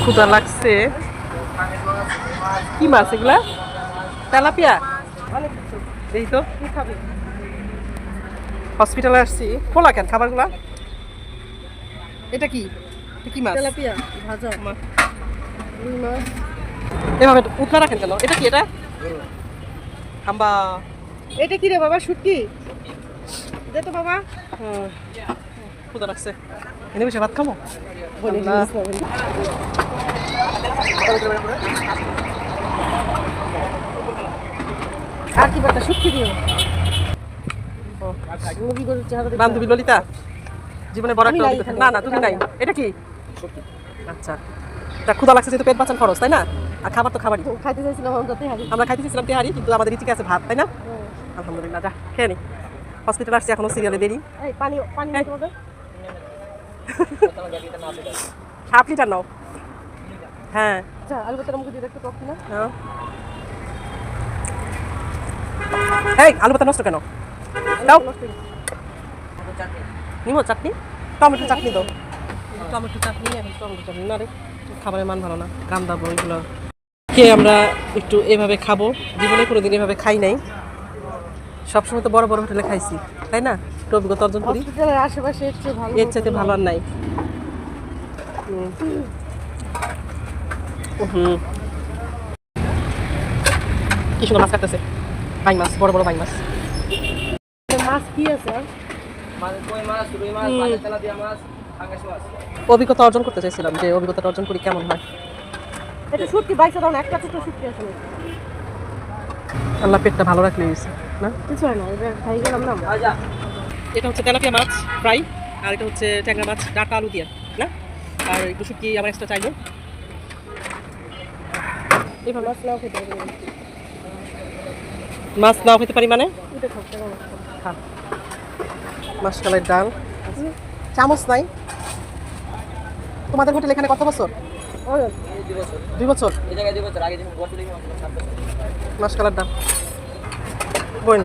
ক্ষুধা লাগছে। কি মাছ এগুলা? তেলাপিয়া? এই তো হসপিটালে আসছি। খোলা কেন খাবারগুলা? এটা কি? এটা কি মাছ? তেলাপিয়া ভাজা রুই মাছ। এভাবে উঠা রাখেন কেন? এটা কি? এটা হাম্বা। এটা কি রে বাবা? শুটকি দে তো বাবা। ক্ষুধা লাগছে। এনে বসে ভাত খাবো। আর কি বাটা? শুটকি দিও। মুরগি গরুর চেহারা দেখতে। বান্ধবী ললিতা জীবনে বড় একটা অভিজ্ঞতা। না না তুমি নাই। এটা কি? আচ্ছা তা ক্ষুধা লাগছে যেহেতু পেট বাঁচান খরচ তাই না? আর খাবার তো খাবারই। খাইতে চাইছিলাম আমরা তেহারি। আমরা খাইতে চেয়েছিলাম তেহারি কিন্তু আমাদের রিচিকে আছে ভাত তাই না? আলহামদুলিল্লাহ যা খেয়ে নি। হসপিটালে আসছি এখনো সিরিয়ালে দেরি। এই পানি পানি এই। তোমাদের 7 লিটার নাও। হ্যাঁ আচ্ছা আলু ভর্তার মুখে দিয়ে দেখতে টক কিনা। হ্যাঁ। এই আলু পাতা নষ্ট কেন? দাও নিমো চাটনি, টমেটো চাটনি দাও। টমেটো চাটনি টমেটো চাটনি না রে, খাবারের মান ভালো না, গান্দা বইগুলো খেয়ে আমরা একটু এভাবে খাবো। জীবনে কোনোদিন এভাবে খাই নাই, সবসময় তো বড় বড় হোটেলে খাইছি তাই না, একটু অভিজ্ঞতা অর্জন করি। হসপিটালের আশেপাশে এর চেয়ে ভালো এর চাইতে ভালো আর নাই। কি সুন্দর মাছ কাটতেছে, বাইং মাছ, বড় বড় বাইং মাছ। মাছ কি আছে আর? অভিজ্ঞতা অর্জন করতে চাইছিলাম যে অভিজ্ঞতাটা অর্জন করি কেমন হয়। এটা শুটকি বাইসা দাও না, একটা টুকরো শুটকি আছে নাকি? আল্লাহ পেটটা ভালো রাখলে হয়েছে না, কিছু হয় না, এটা খাই গেলাম না। এটা হচ্ছে তেলাপিয়া মাছ ফ্রাই, আর এটা হচ্ছে ট্যাংরা মাছ ডাটা আলু দিয়ে না, আর একটু শুটকি আবার এক্সট্রা চাইবো। এভাবে মাছ নাও খেতে পারি। মাছ নাও খেতে পারি মানে এটা খাও, কেমন খা। মাসকালের ডাল, চামচ নাই তোমাদের হোটেল এখানে কত বছর? 2 বছর। মাসকালের ডাল